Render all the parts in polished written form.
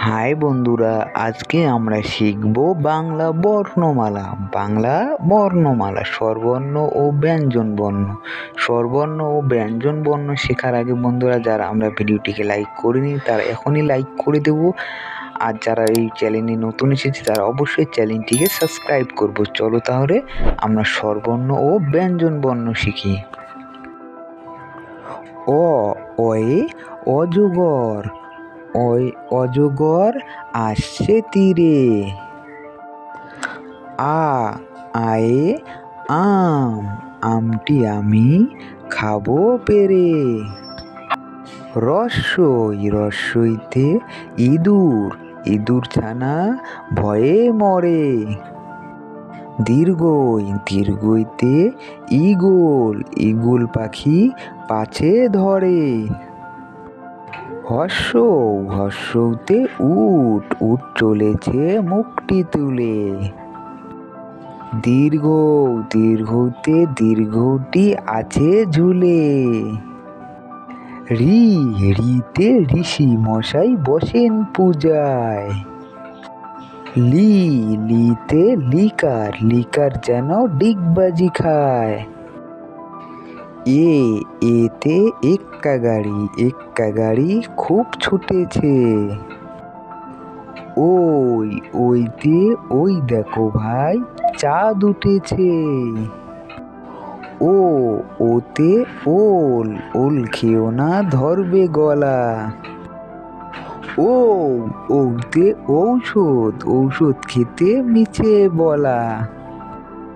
High বন্ধুরা, আজকে আমরা শিখব বাংলা বর্ণমালা। বাংলা বর্ণমালা স্বরবর্ণ ও ব্যঞ্জন বর্ণ। স্বরবর্ণ ও ব্যঞ্জন বর্ণ শেখার আগে বন্ধুরা, যারা আমরা ভিডিওটিকে লাইক করিনি তারা এখনই লাইক করে দেব। আর যারা এই চ্যানেলে নতুন এসেছে তারা অবশ্যই চ্যানেলটিকে সাবস্ক্রাইব করব। চলো তাহলে আমরা স্বরবর্ণ ও ব্যঞ্জন বর্ণ শিখি। অয়ে অজগর, অজগর আসছে তীরে। আয়ে আম, আমটি আমি খাবো পেরে। রস্যইতে ইঁদুর, ইঁদুর ছানা ভয়ে মরে। দীর্ঘইতে ঈগল, ঈগল পাখি পাছে ধরে। হর্ষউতে উট, উট চলেছে মুখটি তুলে। দীর্ঘতে দীর্ঘটি আছে ঝুলে। রিতে ঋষি মশাই বসেন পূজায়। লিতে লিকার, লিকার যেন ডিগবাজি খায়। এতে এক্কা গাড়ি খুব ছুটেছে। ওইতে ওই দেখো ভাই চাঁদ উঠেছে। ওতে ওল খেও না ধরবে গলা। ওতে ঔষধ খেতে মিছে বলা।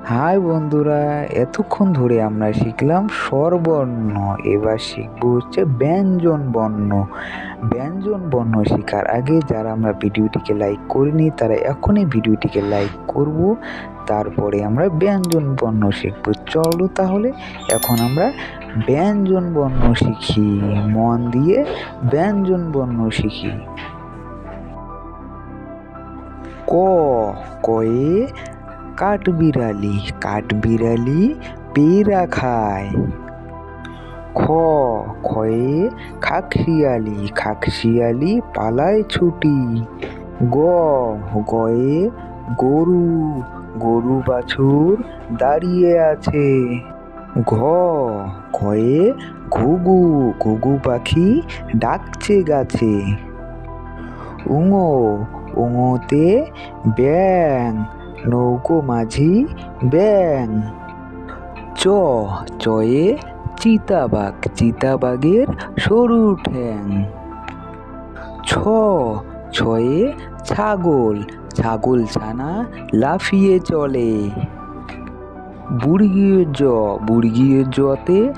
হাই বন্ধুরা, এতক্ষণ ধরে আমরা শিখলাম স্বরবর্ণ। এবার শিখবো হচ্ছে ব্যঞ্জন বর্ণ। ব্যঞ্জন বর্ণ শেখার আগে যারা আমরা ভিডিওটিকে লাইক করিনি তারা এখনই ভিডিওটিকে লাইক করব। তারপরে আমরা ব্যঞ্জন বর্ণ শিখব। চলো তাহলে এখন আমরা ব্যঞ্জন বর্ণ শিখি। মন দিয়ে ব্যঞ্জন বর্ণ শিখি। কয়ে কাঠবিড়ালি, কাঠবিড়ালি পেয়ারা খায়। খয়ে খাকশিয়ালি পালায় ছুটি। গয়ে গরু বাছুর দাঁড়িয়ে আছে। ঘয়ে ঘুঘু পাখি ডাকছে গাছে। উঙোতে ব্যাঙ, নৌকো মাঝি ব্যাঙ। চয়ে চিতাবাঘ, চিতাবাঘের সরু ঠ্যাং। ছয়ে ছাগল, ছাগল ছানা লাফিয়ে চলে। বুড়ির জতে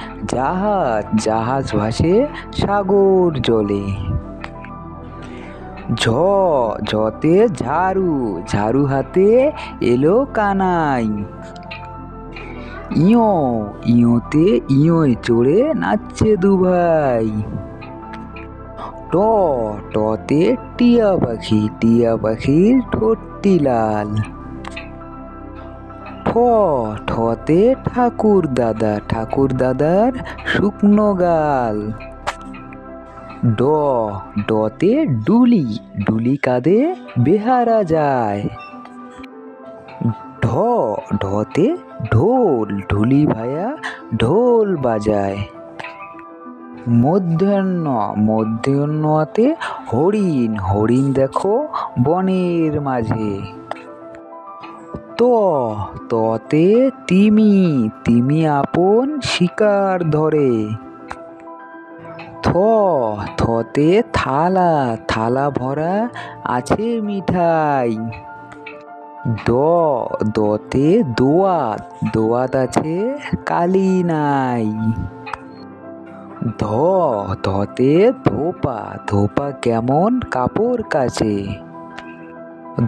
জাহাজ ভাসে সাগর জলে। ঝতে ঝাড়ু হাতে এলো কানাই। ইয়োতে ইয়োয় চড়ে নাচছে দুভাই। টতে টিয়া পাখির ঠোঁটটি লাল। ঠতে ঠাকুর দাদার শুকনো গাল। ডতে ডুলি কাঁধে বেহারা যায়। ঢতে ঢুলি ভায়া ঢোল বাজায়। মধ্যাহ্নতে হরিণ দেখো বনের মাঝে। ততে তিমি আপন শিকার ধরে। থতে থালা ভরা আছে মিঠাই। দতে দোয়াত আছে কালি নাই। ধতে ধোপা কেমন কাপড় কাচে।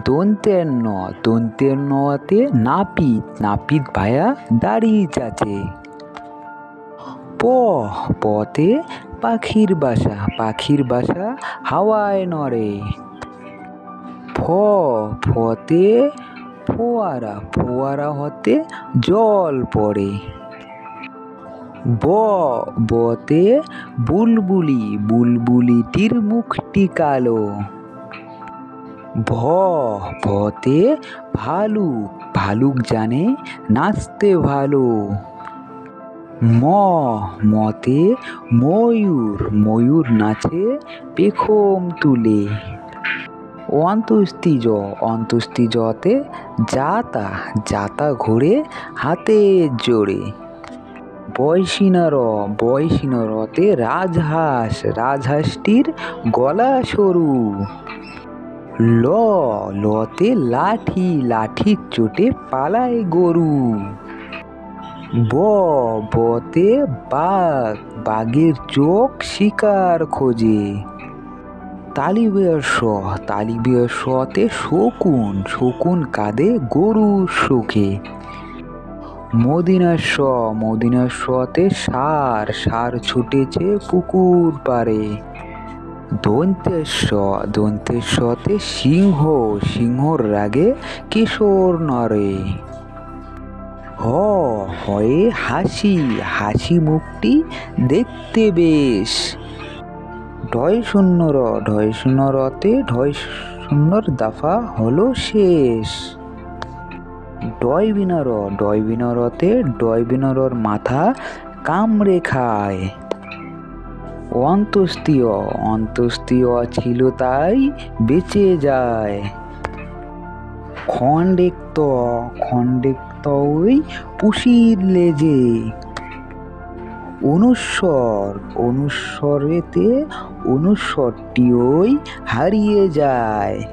দন্তেতে নাপিত ভায়া দাড়ি চাচে। পতে পাখির বাসা হাওয়ায় নড়ে। ফতে ফোয়ারা হতে জল পড়ে। বতে বুলবুলিটির মুখটি কালো। ভ ভতে ভালুক, ভালুক জানে নাচতে ভালো। ম মতে ময়ূর, ময়ূর নাচে পেখম তুলে। অন্ত্যেষ্টিজ, অন্ত্যেষ্টিজতে জাতা, জাতা ঘোরে হাতের জোরে। বয়সিনার, বয়সিনারতে রাজহাঁস, রাজহাঁসটির গলা সরু। ল লতে লাঠি, লাঠির চোটে পালায় গরু। ব বতে বাঘ, বাঘের চোখ শিকার খোঁজে। তালিবের স, তালিবের সতে শকুন, শকুন কাঁদে গরুর শোকে। মদিনার স, মদিনার সতে ষাঁড়, ষাঁড় ছুটেছে পুকুর পাড়ে। দন্তের স, দন্তের সতে সিংহ, সিংহর রাগে কিশোর নড়ে। হ হয়ে হাসি, হাসি মুখটি দেখতে বেশ। ঢয় শূন্য র, ঢয় শূন্য রতে ঢয় শূন্যর দফা হলো শেষ। ডয় বিনা র, ডয় বিনা রতে ডয় বিনা রর মাথা কামড়ে খায়। অন্ত্যেষ্টিয়, অন্ত্যেষ্টিয় ছিল তাই বেঁচে যায়। খণ্ডেক্ত, খণ্ডেক্ত ওই পুষির লেজে। অনুস্বর, অনুস্বরেতে অনুস্বরটি ওই হারিয়ে যায়।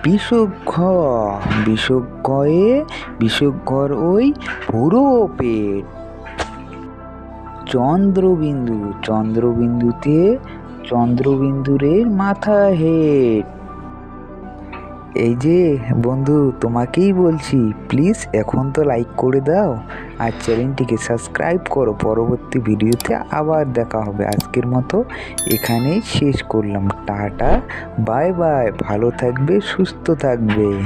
বিসর্গ, বিসর্গয়ে বিসর্গর ওই পুরো পেট। চন্দ্রবিন্দু, চন্দ্রবিন্দুতে চন্দ্রবিন্দুরের মাথা হেট। এই যে বন্ধু, তোমাকেই বলছি, প্লিজ এখন তো লাইক করে দাও আর চ্যানেলটিকে সাবস্ক্রাইব করো। পরবর্তী ভিডিওতে আবার দেখা হবে। আজকের মতো এখানেই শেষ করলাম। টাটা, বাই বাই, ভালো থাকবে, সুস্থ থাকবে।